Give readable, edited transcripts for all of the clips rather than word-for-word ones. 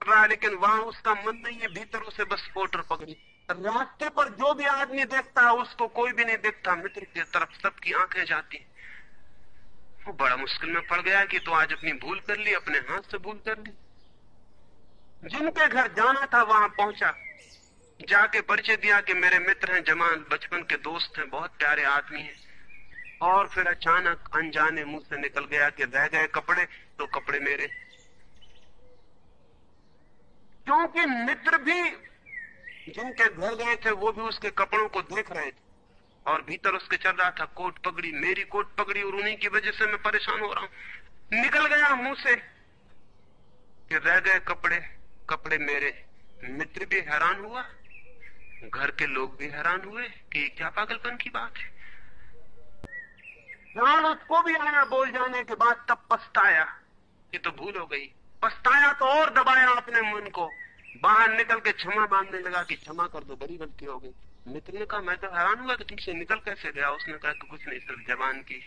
रहा है, लेकिन वहां उसका मन नहीं है, भीतर उसे बस पोटर पकड़ी। रास्ते पर जो भी आदमी देखता है उसको कोई भी नहीं देखता, मित्र की तरफ सबकी आंखें जाती। वो बड़ा मुश्किल में पड़ गया कि तो आज अपनी भूल कर ली, अपने हाथ से भूल कर ली। जिनके घर जाना था वहां पहुंचा, जाके परिचय दिया कि मेरे मित्र हैं, जमान बचपन के दोस्त हैं, बहुत प्यारे आदमी हैं। और फिर अचानक अनजाने मुंह से निकल गया कि रह गए कपड़े तो कपड़े मेरे। क्योंकि मित्र भी जिनके घर गए थे वो भी उसके कपड़ों को देख रहे थे, और भीतर उसके चल रहा था कोट पगड़ी, मेरी कोट पगड़ी, और उन्हीं की वजह से मैं परेशान हो रहा हूं। निकल गया मुंह से कि रह गए कपड़े, कपड़े मेरे। मित्र भी हैरान हुआ, घर के लोग भी हैरान हुए कि क्या पागलपन की बात है। जान उसको भी आया बोल जाने के बाद, तब पछताया कि तो भूल हो गई। पछताया तो और दबाया अपने मन को, बाहर निकल के क्षमा मांगने लगा कि क्षमा कर दो, बड़ी गलती हो गई। मित्र ने कहा मैं तो हैरान हुआ कि तुमसे निकल कैसे गया। उसने कहा कि कुछ नहीं, सिर्फ जवान की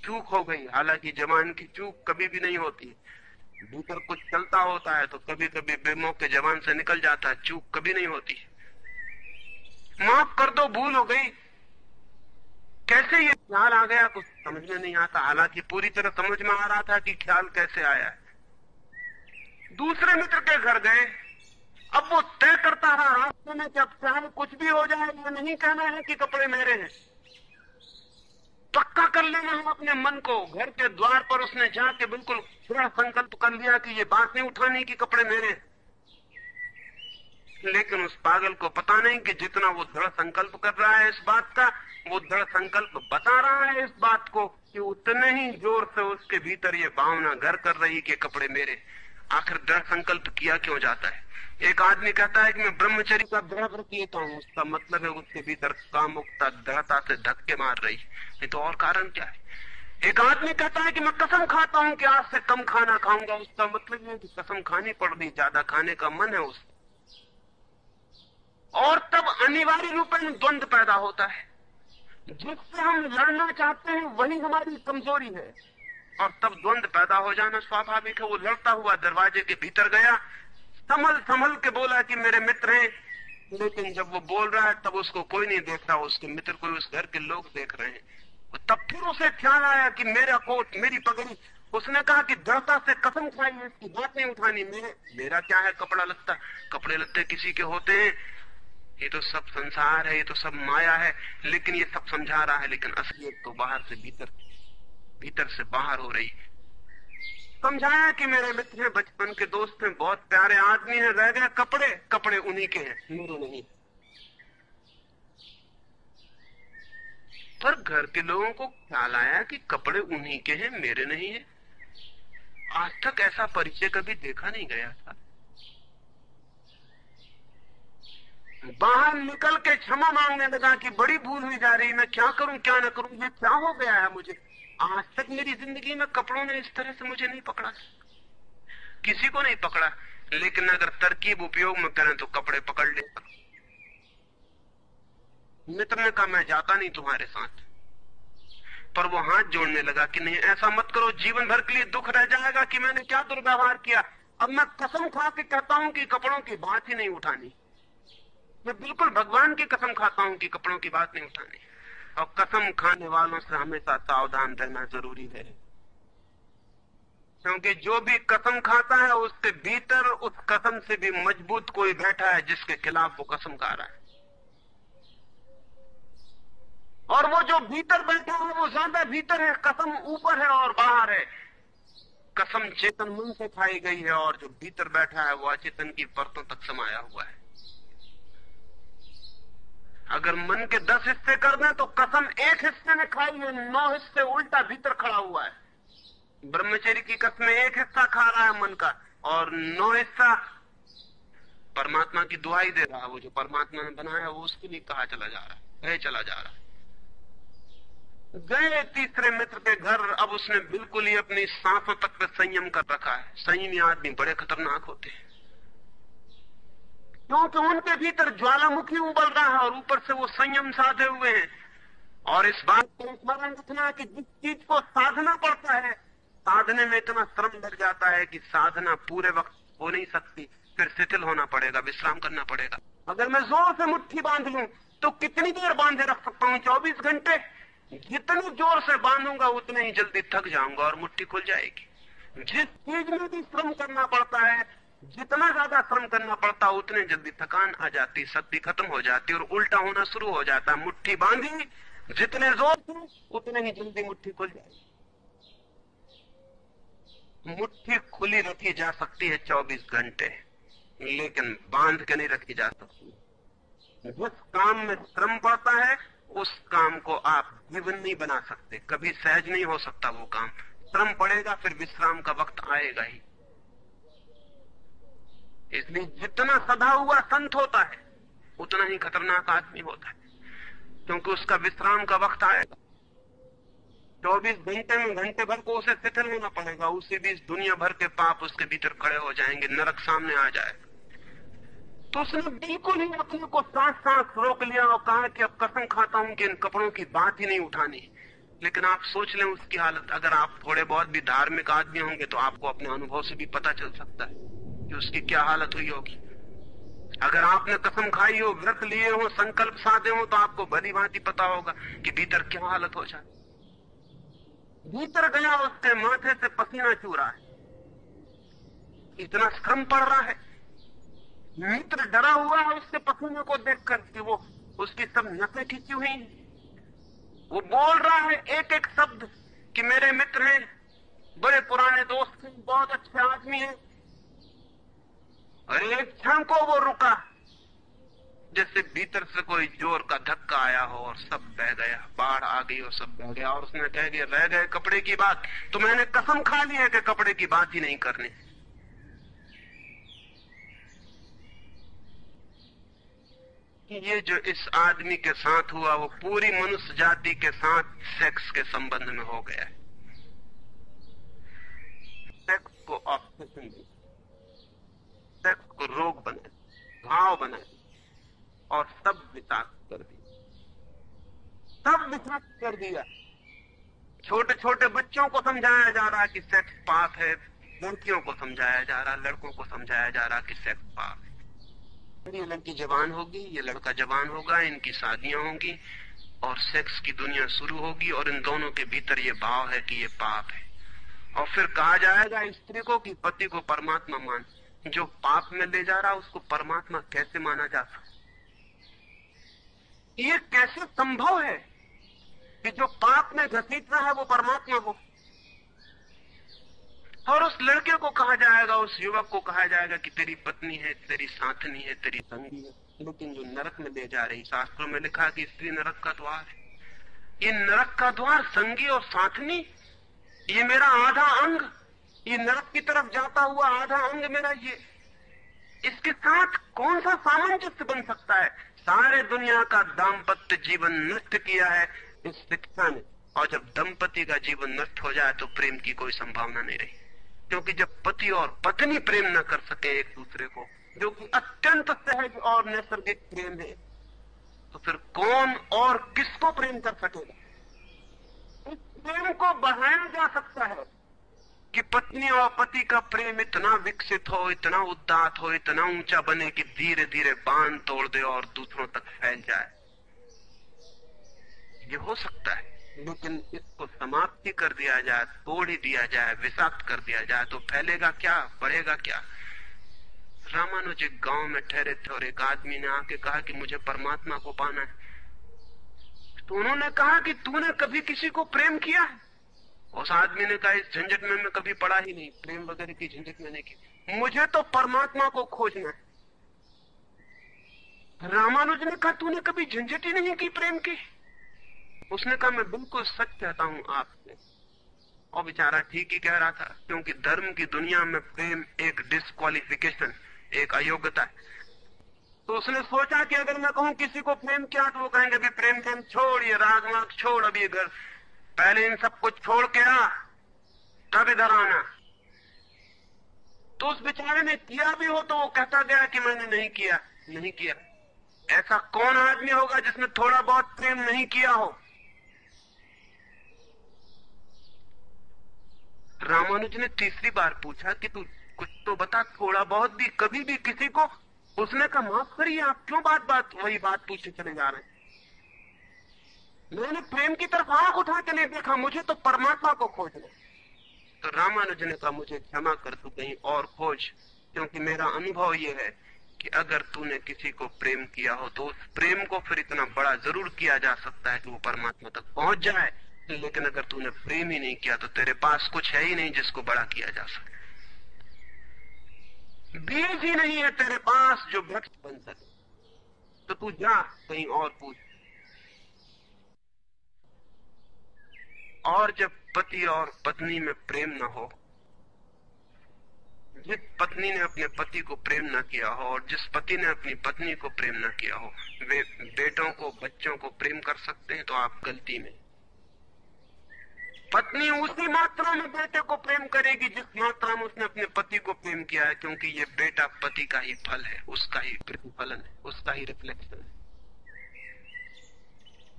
चूक हो गई। हालांकि जवान की चूक कभी भी नहीं होती, भीतर कुछ चलता होता है तो कभी कभी बेमौके जवान से निकल जाता है, चूक कभी नहीं होती। माफ कर दो, भूल हो गई। कैसे ये ख्याल आ गया कुछ समझ में नहीं आता, हालांकि पूरी तरह समझ में आ रहा था कि ख्याल कैसे आया है। दूसरे मित्र के घर गए, अब वो तय करता रहा रास्ते में कि अब चाहे कुछ भी हो जाए, ये नहीं कहना है कि कपड़े मेरे हैं, पक्का कर लेना है अपने मन को। घर के द्वार पर उसने जाके बिल्कुल दृढ़ संकल्प कर लिया कि ये बात नहीं उठानी कि कपड़े मेरे हैं। लेकिन उस पागल को पता नहीं कि जितना वो दृढ़ संकल्प कर रहा है इस बात का, वो दृढ़ संकल्प बता रहा है इस बात को कि उतने ही जोर से उसके भीतर ये भावना घर कर रही कि कपड़े मेरे। आखिर दृढ़ संकल्प किया क्यों जाता है? एक आदमी कहता है कि मैं ब्रह्मचर्य का दृढ़ व्रत लेता हूं, उसका मतलब है उसके भीतर कामुकता दृढ़ता से धक्के मार रही, नहीं तो और कारण क्या है? एक आदमी कहता है कि मैं कसम खाता हूं कि आज से कम खाना खाऊंगा, उसका मतलब है कि कसम खानी पड़ रही, ज्यादा खाने का मन है उसको। और तब अनिवार्य रूप में द्वंद्व पैदा होता है। जिससे हम लड़ना चाहते हैं वही हमारी कमजोरी है, और तब द्वंद्व पैदा हो जाना स्वाभाविक है। वो लड़ता हुआ दरवाजे के भीतर गया, संभल संभल के बोला कि मेरे मित्र हैं, लेकिन जब वो बोल रहा है तब उसको कोई नहीं देख रहा, उसके मित्र को उस घर के लोग देख रहे हैं। तब फिर उसे ख्याल आया कि मेरा कोट, मेरी पगड़ी। उसने कहा कि दृढ़ता से कसम खाई, इसकी बात नहीं उठानी। मेरा क्या है कपड़ा लत्ता, कपड़े लत्ते किसी के होते हैं, ये तो सब संसार है, ये तो सब माया है। लेकिन ये सब समझा रहा है, लेकिन असलियत तो बाहर से भीतर, भीतर से बाहर हो रही। समझाया कि मेरे मित्र हैं, बचपन के दोस्त हैं, बहुत प्यारे आदमी हैं, रह गए कपड़े, कपड़े उन्हीं के हैं, मेरे नहीं। पर घर के लोगों को ख्याल आया कि कपड़े उन्हीं के हैं, मेरे नहीं है। आज तक ऐसा परिचय कभी देखा नहीं गया था। बाहर निकल के क्षमा मांगने लगा कि बड़ी भूल हुई जा रही, मैं क्या करूं क्या ना करूं, ये क्या हो गया है मुझे। आज तक मेरी जिंदगी में कपड़ों ने इस तरह से मुझे नहीं पकड़ा, किसी को नहीं पकड़ा। लेकिन अगर तरकीब उपयोग में करें तो कपड़े पकड़ ले। मित्र ने कहा मैं जाता नहीं तुम्हारे साथ, पर वो हाथ जोड़ने लगा कि नहीं ऐसा मत करो, जीवन भर के लिए दुख रह जाएगा कि मैंने क्या दुर्व्यवहार किया। अब मैं कसम खा के कहता हूं कि कपड़ों की बात ही नहीं उठानी। मैं बिल्कुल भगवान की कसम खाता हूं कि कपड़ों की बात नहीं उठानी। और कसम खाने वालों से हमेशा सावधान रहना जरूरी है, क्योंकि जो भी कसम खाता है उसके भीतर उस कसम से भी मजबूत कोई बैठा है जिसके खिलाफ वो कसम खा रहा है। और वो जो भीतर बैठा है वो ज्यादा भीतर है, कसम ऊपर है और बाहर है। कसम चेतन मन से खाई गई है, और जो भीतर बैठा है वो अचेतन की परतों तक समाया हुआ है। अगर मन के 10 हिस्से कर दें तो कसम एक हिस्से ने खाई है, 9 हिस्से उल्टा भीतर खड़ा हुआ है। ब्रह्मचर्य की कसम एक हिस्सा खा रहा है मन का, और 9 हिस्सा परमात्मा की दुहाई दे रहा है। वो जो परमात्मा ने बनाया वो उसके लिए कहा चला जा रहा है, कहे चला जा रहा है। गए तीसरे मित्र के घर, अब उसने बिल्कुल ही अपनी सांसों तक पे संयम कर रखा है। संयमी आदमी बड़े खतरनाक होते हैं, क्योंकि उनके भीतर ज्वालामुखी उबल रहा है और ऊपर से वो संयम साधे हुए हैं। और इस बात को स्मरण रखना कि जिस चीज को साधना पड़ता है, साधने में इतना श्रम लग जाता है कि साधना पूरे वक्त हो नहीं सकती, फिर शिथिल होना पड़ेगा, विश्राम करना पड़ेगा। अगर मैं जोर से मुट्ठी बांध लूं तो कितनी देर बांधे रख सकता हूं? 24 घंटे। जितनी जोर से बांधूंगा उतने ही जल्दी थक जाऊंगा और मुट्ठी खुल जाएगी। जिस चीज में भी श्रम करना पड़ता है, जितना ज्यादा श्रम करना पड़ता है उतने जल्दी थकान आ जाती, शक्ति खत्म हो जाती और उल्टा होना शुरू हो जाता है। मुट्ठी बांधी जितने जोर से उतने ही जल्दी मुट्ठी खुल जाएगी। मुट्ठी खुली रखी जा सकती है 24 घंटे, लेकिन बांध के नहीं रखी जा सकती। जिस काम में श्रम पड़ता है उस काम को आप जीवन नहीं बना सकते, कभी सहज नहीं हो सकता वो काम। श्रम पड़ेगा, फिर विश्राम का वक्त आएगा ही। इसलिए जितना सधा हुआ संत होता है उतना ही खतरनाक आदमी होता है, क्योंकि उसका विश्राम का वक्त आएगा। 24 घंटे में घंटे भर को उसे शिथिल होना पड़ेगा। उसी बीच दुनिया भर के पाप उसके भीतर खड़े हो जाएंगे, नरक सामने आ जाएगा। तो उसने बिल्कुल ही अपने को सांस सांस रोक लिया और कहा कि अब कसम खाता हूं कि इन कपड़ों की बात ही नहीं उठानी। लेकिन आप सोच लें उसकी हालत। अगर आप थोड़े बहुत भी धार्मिक आदमी होंगे तो आपको अपने अनुभव से भी पता चल सकता है कि उसकी क्या हालत हुई होगी। अगर आपने कसम खाई हो, व्रत लिए हो, संकल्प साधे हो, तो आपको भली भांति पता होगा कि भीतर क्या हालत हो जाए। भीतर गया उसके माथे से पसीना चू रहा है, इतना श्रम पड़ रहा है। मित्र डरा हुआ है उसके पसीने को देखकर कि वो उसकी सब नसें खींची हुई हैं। वो बोल रहा है एक एक शब्द कि मेरे मित्र हैं, बड़े पुराने दोस्त हैं, बहुत अच्छे आदमी हैं। और एक क्षण को वो रुका, जैसे भीतर से कोई जोर का धक्का आया हो और सब बह गया, बाढ़ आ गई और सब बह गया। और उसने कह दिया, रह गए कपड़े की बात, तो मैंने कसम खा ली है कि कपड़े की बात ही नहीं करनी। ये जो इस आदमी के साथ हुआ वो पूरी मनुष्य जाति के साथ सेक्स के संबंध में हो गया है। सेक्स को ऑब्सेशन दी, सेक्स को रोग बनाए, घाव बनाए और सब विषाक्त कर दिया, सब विषाक्त कर दिया। छोटे छोटे बच्चों को समझाया जा रहा है कि सेक्स पाप है, लड़कियों को समझाया जा रहा, लड़कों को समझाया जा रहा कि सेक्स पाप है। ये लड़की जवान होगी, ये लड़का जवान होगा, इनकी शादियां होंगी और सेक्स की दुनिया शुरू होगी और इन दोनों के भीतर ये भाव है कि ये पाप है। और फिर कहा जाएगा स्त्री को कि पति को परमात्मा मान। जो पाप में ले जा रहा उसको परमात्मा कैसे माना जा सकता? ये कैसे संभव है कि जो पाप में घसीट रहा है वो परमात्मा हो? और उस लड़के को कहा जाएगा, उस युवक को कहा जाएगा कि तेरी पत्नी है, तेरी साथनी है, तेरी संगी है। लेकिन जो नरक में ले जा रही, शास्त्रों में लिखा कि स्त्री नरक का द्वार है। ये नरक का द्वार, संगी और साथनी, ये मेरा आधा अंग, ये नरक की तरफ जाता हुआ आधा अंग मेरा, ये इसके साथ कौन सा सामंजस्य बन सकता है? सारे दुनिया का दाम्पत्य जीवन नष्ट किया है इस शिक्षा ने। और जब दंपति का जीवन नष्ट हो जाए तो प्रेम की कोई संभावना नहीं रही, क्योंकि जब पति और पत्नी प्रेम न कर सके एक दूसरे को, जो कि अत्यंत सहज और नैसर्गिक प्रेम है, तो फिर कौन और किसको प्रेम कर सकेगा? इस प्रेम को बढ़ाया जा सकता है कि पत्नी और पति का प्रेम इतना विकसित हो, इतना उदात्त हो, इतना ऊंचा बने कि धीरे धीरे बांध तोड़ दे और दूसरों तक फैल जाए। ये हो सकता है, लेकिन इसको समाप्ति कर दिया जाए, तोड़ ही दिया जाए, विषाक्त कर दिया जाए तो फैलेगा क्या, बढ़ेगा क्या? रामानुज एक गांव में ठहरे थे और एक आदमी ने आके कहा कि मुझे परमात्मा को पाना है। तो उन्होंने कहा कि तूने कभी किसी को प्रेम किया है? उस आदमी ने कहा, इस झंझट में मैं कभी पड़ा ही नहीं, प्रेम वगैरह की झंझट मैंने की, मुझे तो परमात्मा को खोजना है। रामानुज ने कहा, तूने कभी झंझट ही नहीं की प्रेम की? उसने कहा, मैं बिल्कुल सच कहता हूं आपसे। और बेचारा ठीक ही कह रहा था, क्योंकि धर्म की दुनिया में प्रेम एक डिस्क्वालिफिकेशन, एक अयोग्यता है। तो उसने सोचा कि अगर मैं कहूं किसी को प्रेम किया तो वो कहेंगे भी प्रेम प्रेम छोड़, ये राग माग छोड़, अब ये घर, पहले इन सब कुछ छोड़ के आ, तब इधर आना। तो उस बेचारे ने किया भी हो तो वो कहता गया कि मैंने नहीं किया, नहीं किया। ऐसा कौन आदमी होगा जिसने थोड़ा बहुत प्रेम नहीं किया हो? रामानुज ने तीसरी बार पूछा कि तू कुछ तो बता, थोड़ा बहुत भी, कभी भी किसी को। उसने कहा माफ करिए, आप क्यों बात बात वही बात पूछे चले जा रहे हैं। मैंने प्रेम की तरफ आंख उठा के नहीं देखा, मुझे तो परमात्मा को खोजना। तो रामानुज ने कहा मुझे क्षमा कर, तू कहीं और खोज, क्योंकि मेरा अनुभव यह है कि अगर तूने किसी को प्रेम किया हो तो उस प्रेम को फिर इतना बड़ा जरूर किया जा सकता है कि वो परमात्मा तक पहुंच जाए, लेकिन अगर तूने प्रेम ही नहीं किया तो तेरे पास कुछ है ही नहीं जिसको बड़ा किया जा सके। बीज ही नहीं है तेरे पास जो वृक्ष बन सके। तो तू जा कहीं और पूछ। और जब पति और पत्नी में प्रेम न हो, जिस पत्नी ने अपने पति को प्रेम न किया हो और जिस पति ने अपनी पत्नी को प्रेम न किया हो, वे बेटों को बच्चों को प्रेम कर सकते हैं तो आप गलती में। पत्नी उसी मात्रा में बेटे को प्रेम करेगी जिस मात्रा में उसने अपने पति को प्रेम किया है, क्योंकि ये बेटा पति का ही फल है, उसका ही प्रतिफलन है, उसका ही रिफ्लेक्शन है।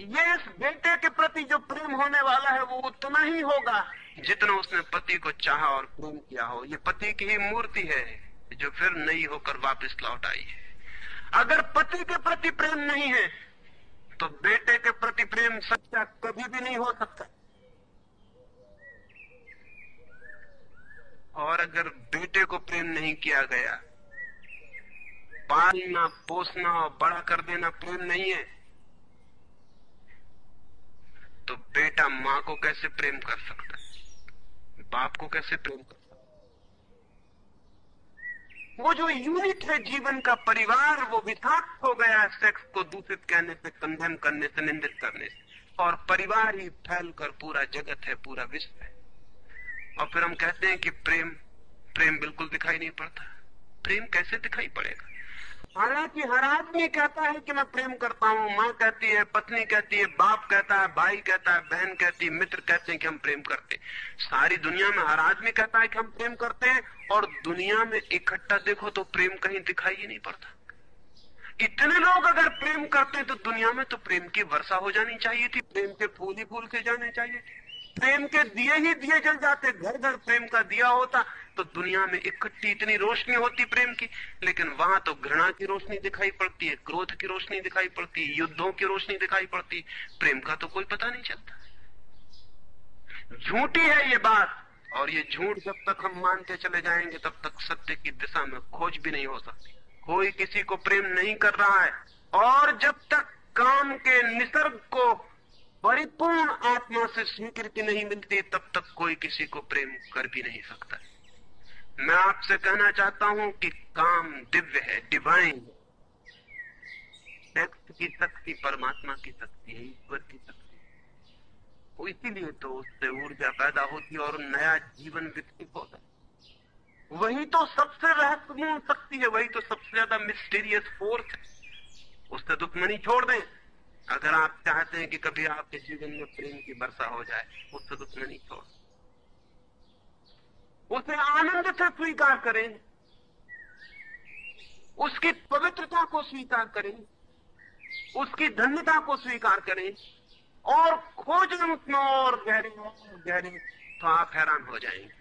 ये इस बेटे के प्रति जो प्रेम होने वाला है वो उतना ही होगा जितना उसने पति को चाहा और प्रेम किया हो। ये पति की ही मूर्ति है जो फिर नई होकर वापस लौट आई है। अगर पति के प्रति प्रेम नहीं है तो बेटे के प्रति प्रेम सच्चा कभी भी नहीं हो सकता। और अगर बेटे को प्रेम नहीं किया गया, पालना पोसना और बड़ा कर देना प्रेम नहीं है, तो बेटा मां को कैसे प्रेम कर सकता है, बाप को कैसे प्रेम कर सकता है। वो जो यूनिट है जीवन का, परिवार, वो विषाक्त हो गया है सेक्स को दूषित कहने से, कंधेम करने से, निंदित करने से। और परिवार ही फैलकर पूरा जगत है, पूरा विश्व है। और फिर हम कहते हैं कि प्रेम बिल्कुल दिखाई नहीं पड़ता। प्रेम कैसे दिखाई पड़ेगा? हालांकि हर आदमी कहता है कि मैं प्रेम करता हूँ, माँ कहती है, पत्नी कहती है, बाप कहता है, भाई कहता है, बहन कहती है, मित्र कहते हैं कि हम प्रेम करते हैं। सारी दुनिया में हर आदमी कहता है कि हम प्रेम करते हैं, और दुनिया में इकट्ठा देखो तो प्रेम कहीं दिखाई ही नहीं पड़ता। इतने लोग अगर प्रेम करते हैं तो दुनिया में तो प्रेम की वर्षा हो जानी चाहिए थी, प्रेम के फूल ही फूल के जाने चाहिए थे, प्रेम के दिए ही दिए जल जाते, घर घर प्रेम का दिया होता तो दुनिया में इकट्ठी इतनी रोशनी होती प्रेम की। लेकिन वहां तो घृणा की रोशनी दिखाई पड़ती है, क्रोध की रोशनी दिखाई पड़ती है, युद्धों की रोशनी दिखाई पड़ती है। प्रेम का तो कोई पता नहीं चलता। झूठी है ये बात, और ये झूठ जब तक हम मानते चले जाएंगे तब तक सत्य की दिशा में खोज भी नहीं हो सकती। कोई किसी को प्रेम नहीं कर रहा है, और जब तक काम के निसर्ग को परिपूर्ण आत्मा से स्वीकृति नहीं मिलती तब तक कोई किसी को प्रेम कर भी नहीं सकता। मैं आपसे कहना चाहता हूं कि काम दिव्य है, डिवाइन। सेक्स की शक्ति परमात्मा की शक्ति है, ईश्वर की शक्ति है। इसीलिए तो उससे ऊर्जा पैदा होती है और नया जीवन विकसित होता है। वही तो सबसे रहस्यपूर्ण शक्ति है, वही तो सबसे ज्यादा मिस्टीरियस फोर्स है। उससे दुश्मनी छोड़ दें। अगर आप चाहते हैं कि कभी आपके जीवन में प्रेम की वर्षा हो जाए, उससे दुश्मनी छोड़, उसे आनंद से स्वीकार करें, उसकी पवित्रता को स्वीकार करें, उसकी धन्यता को स्वीकार करें, और खोजें उसमें और गहरे तो आप हैरान हो जाएंगे।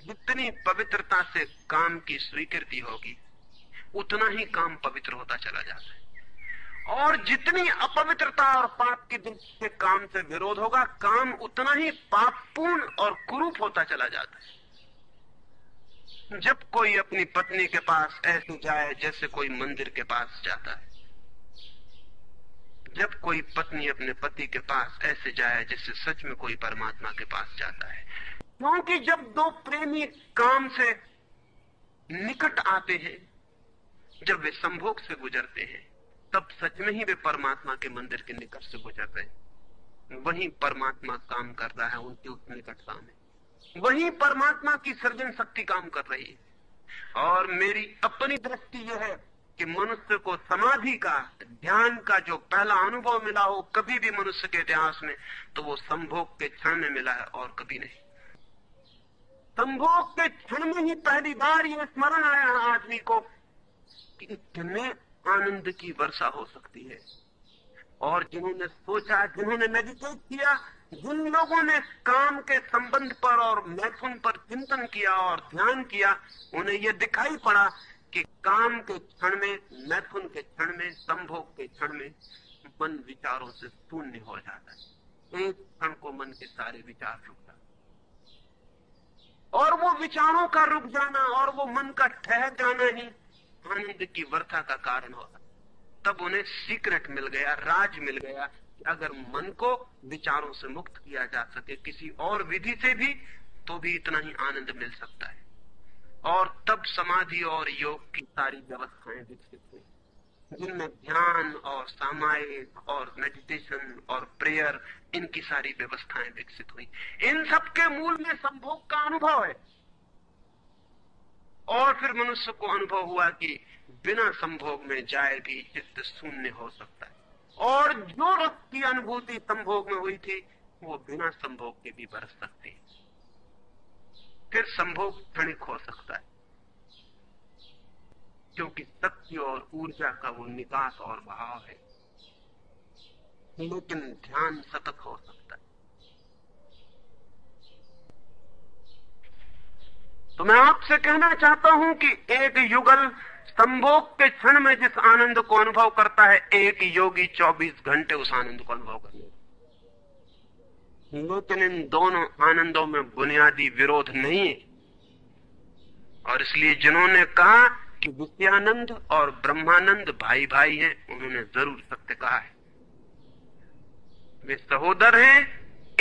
जितनी पवित्रता से काम की स्वीकृति होगी उतना ही काम पवित्र होता चला जाता है, और जितनी अपवित्रता और पाप की दृष्टि से काम से विरोध होगा, काम उतना ही पापपूर्ण और कुरूप होता चला जाता है। जब कोई अपनी पत्नी के पास ऐसे जाए जैसे कोई मंदिर के पास जाता है, जब कोई पत्नी अपने पति के पास ऐसे जाए जैसे सच में कोई परमात्मा के पास जाता है, क्योंकि जब दो प्रेमी काम से निकट आते हैं, जब वे संभोग से गुजरते हैं, तब सच में ही वे परमात्मा के मंदिर के निकट से गुजर रहे हैं। वहीं परमात्मा काम कर रहा है उनकी उस निकटता में, वहीं परमात्मा की सृजन शक्ति काम कर रही है। और मेरी अपनी दृष्टि यह है कि मनुष्य को समाधि का, ध्यान का जो पहला अनुभव मिला हो कभी भी मनुष्य के इतिहास में, तो वो संभोग के क्षण में मिला है और कभी नहीं। संभोग के क्षण में ही पहली बार यह स्मरण आया आदमी को कि इतने आनंद की वर्षा हो सकती है। और जिन्होंने सोचा, जिन्होंने मेडिटेट किया, जिन लोगों ने काम के संबंध पर और मैथुन पर चिंतन किया और ध्यान किया, उन्हें यह दिखाई पड़ा कि काम के क्षण में, मैथुन के क्षण में, संभोग के क्षण में मन विचारों से शून्य हो जाता है। एक क्षण को मन के सारे विचार रुक जाते, और वो विचारों का रुक जाना और वो मन का ठहर जाना ही आनंद की वर्षा का कारण होगा। तब उन्हें सीक्रेट मिल गया, राज मिल गया कि अगर मन को विचारों से मुक्त किया जा सके किसी और विधि से भी, तो भी इतना ही आनंद मिल सकता है। और तब समाधि और योग की सारी व्यवस्थाएं विकसित हुई, जिनमें ध्यान और सामायिक और मेडिटेशन और प्रेयर, इनकी सारी व्यवस्थाएं विकसित हुई। इन सब के मूल में संभोग का अनुभव है। और फिर मनुष्य को अनुभव हुआ कि बिना संभोग में जाए भी चित्त शून्य हो सकता है, और जो रस की अनुभूति संभोग में हुई थी वो बिना संभोग के भी बरस सकती है। फिर संभोग क्षणिक हो सकता है, क्योंकि शक्ति और ऊर्जा का वो निकास और बहाव है, लेकिन ध्यान सतत हो सकता है। तो मैं आपसे कहना चाहता हूं कि एक युगल संभोग के क्षण में जिस आनंद को अनुभव करता है, एक योगी 24 घंटे उस आनंद को अनुभव करने। लेकिन इन दोनों आनंदों में बुनियादी विरोध नहीं है, और इसलिए जिन्होंने कहा कि विषयानंद और ब्रह्मानंद भाई भाई हैं, उन्होंने जरूर सत्य कहा है। वे सहोदर हैं,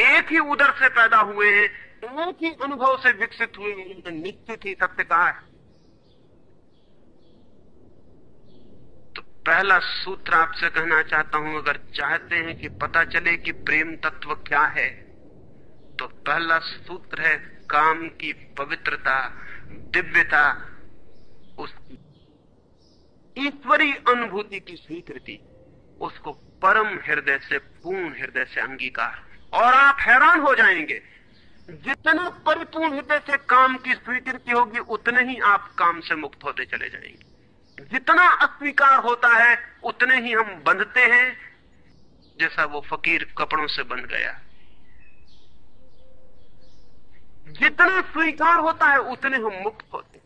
एक ही उदर से पैदा हुए हैं, एक ही अनुभव से विकसित हुए, उन्होंने निश्चित ही सत्य कहा है। तो पहला सूत्र आपसे कहना चाहता हूं, अगर चाहते हैं कि पता चले कि प्रेम तत्व क्या है, तो पहला सूत्र है काम की पवित्रता, दिव्यता, उसकी ईश्वरीय अनुभूति की स्वीकृति, उसको परम हृदय से, पूर्ण हृदय से अंगीकार। और आप हैरान हो जाएंगे, जितना परिपूर्ण हृदय से काम की स्वीकृति होगी, उतने ही आप काम से मुक्त होते चले जाएंगे। जितना अस्वीकार होता है, उतने ही हम बंधते हैं, जैसा वो फकीर कपड़ों से बंध गया। जितना स्वीकार होता है, उतने हम मुक्त होते हैं।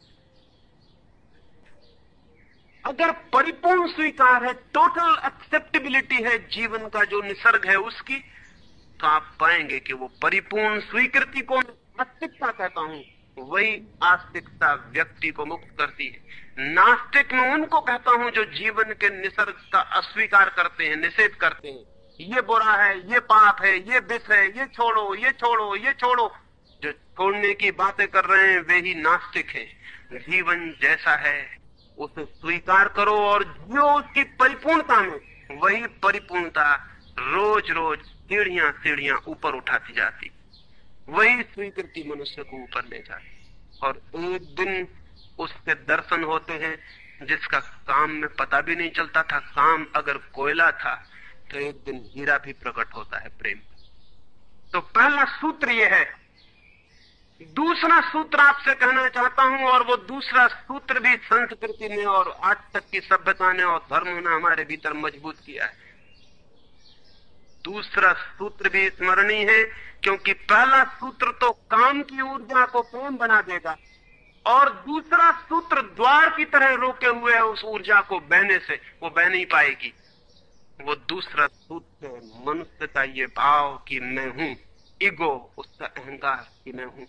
अगर परिपूर्ण स्वीकार है, टोटल एक्सेप्टेबिलिटी है जीवन का जो निसर्ग है उसकी, तो आप पाएंगे कि वो परिपूर्ण स्वीकृति को आस्तिकता कहता हूं, वही आस्तिकता व्यक्ति को मुक्त करती है। नास्तिक में उनको कहता हूं जो जीवन के निसर्ग का अस्वीकार करते हैं, निषेध करते हैं, ये बुरा है, ये पाप है, ये विष है, ये छोड़ो, ये छोड़ो, ये छोड़ो। जो छोड़ने की बातें कर रहे हैं वे ही नास्तिक हैं। जीवन जैसा है उसे स्वीकार करो और जो उसकी परिपूर्णता में, वही परिपूर्णता रोज रोज सीढ़ियां सीढ़ियां ऊपर उठाती जाती, वही स्वीकृति मनुष्य को ऊपर ले जाती। और एक दिन उसके दर्शन होते हैं जिसका काम में पता भी नहीं चलता था। काम अगर कोयला था तो एक दिन हीरा भी प्रकट होता है प्रेम। तो पहला सूत्र यह है। दूसरा सूत्र आपसे कहना चाहता हूं, और वो दूसरा सूत्र भी संस्कृति ने और आज तक की सभ्यता ने और धर्म ने हमारे भीतर मजबूत किया है। दूसरा सूत्र भी स्मरणीय है, क्योंकि पहला सूत्र तो काम की ऊर्जा को प्रेम बना देगा, और दूसरा सूत्र द्वार की तरह रोके हुए है उस ऊर्जा को बहने से, वो बह नहीं पाएगी। वो दूसरा सूत्र है मनुष्य का ये भाव कि मैं हूं, ईगो, उसका अहंकार कि मैं हूं।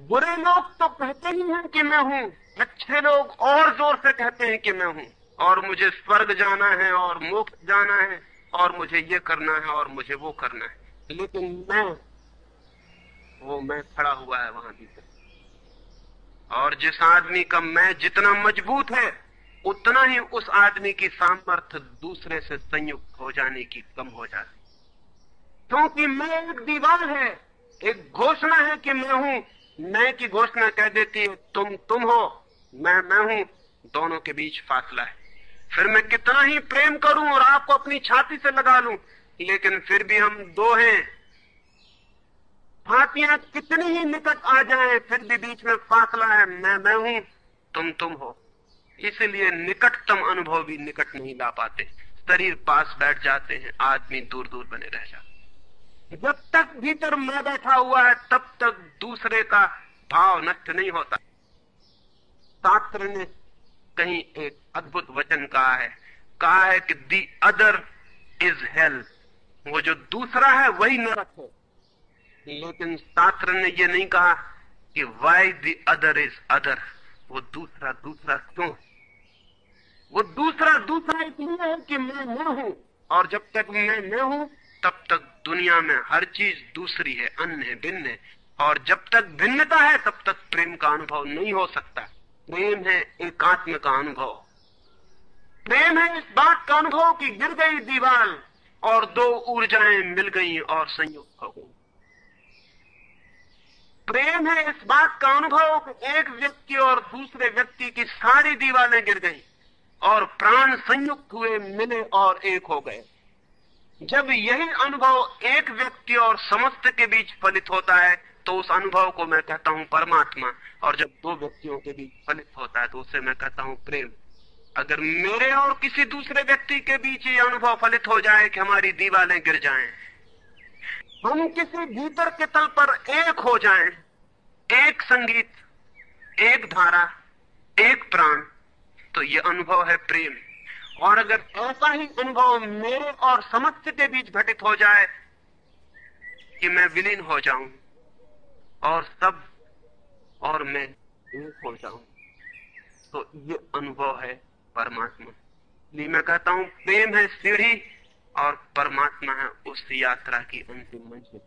बुरे लोग तो कहते ही हैं कि मैं हूं, अच्छे लोग और जोर से कहते हैं कि मैं हूं, और मुझे स्वर्ग जाना है और मोक्ष जाना है और मुझे ये करना है और मुझे वो करना है, लेकिन मैं खड़ा हुआ है वहां भीतर। और जिस आदमी का मैं जितना मजबूत है, उतना ही उस आदमी की सामर्थ्य दूसरे से संयुक्त हो जाने की कम हो जाती, क्योंकि मैं एक दीवार है, एक घोषणा है कि मैं हूं। मैं की घोषणा कह देती है तुम हो, मैं हूं, दोनों के बीच फासला है। फिर मैं कितना ही प्रेम करूं और आपको अपनी छाती से लगा लूं, लेकिन फिर भी हम दो हैं। छातियां कितनी ही निकट आ जाएं, फिर भी बीच में फासला है। मैं हूं, तुम हो। इसलिए निकटतम अनुभव भी निकट नहीं ला पाते। शरीर पास बैठ जाते हैं, आदमी दूर दूर बने रह जाते। जब तक भीतर मैं बैठा हुआ है तब तक दूसरे का भाव नष्ट नहीं होता। शास्त्र ने कहीं एक अद्भुत वचन कहा है कि दी अदर इज हेल, वो जो दूसरा है वही नरक है। लेकिन शास्त्र ने ये नहीं कहा कि why the other is other, वो दूसरा दूसरा क्यों। वो दूसरा दूसरा इसलिए है कि मैं न हूं, और जब तक मैं न हूं तब तक दुनिया में हर चीज दूसरी है, अन्य है, भिन्न है। और जब तक भिन्नता है तब तक प्रेम का अनुभव नहीं हो सकता। प्रेम है एकात्म का अनुभव। प्रेम है इस बात का अनुभव कि गिर गई दीवार और दो ऊर्जाएं मिल गई और संयुक्त हो गई। प्रेम है इस बात का अनुभव कि एक व्यक्ति और दूसरे व्यक्ति की सारी दीवारें गिर गई और प्राण संयुक्त हुए, मिले और एक हो गए। जब यही अनुभव एक व्यक्ति और समस्त के बीच फलित होता है तो उस अनुभव को मैं कहता हूं परमात्मा, और जब दो व्यक्तियों के बीच फलित होता है तो उसे मैं कहता हूं प्रेम। अगर मेरे और किसी दूसरे व्यक्ति के बीच ये अनुभव फलित हो जाए कि हमारी दीवारें गिर जाएं, हम किसी भीतर के तल पर एक हो जाएं, एक संगीत, एक धारा, एक प्राण, तो ये अनुभव है प्रेम। और अगर ऐसा ही अनुभव मेरे और समस्त के बीच घटित हो जाए कि मैं विलीन हो जाऊं और सब और मैं एक हो जाऊं, तो ये अनुभव है परमात्मा। इसलिए मैं कहता हूं प्रेम है सीढ़ी और परमात्मा है उस यात्रा की अंतिम मंजिल।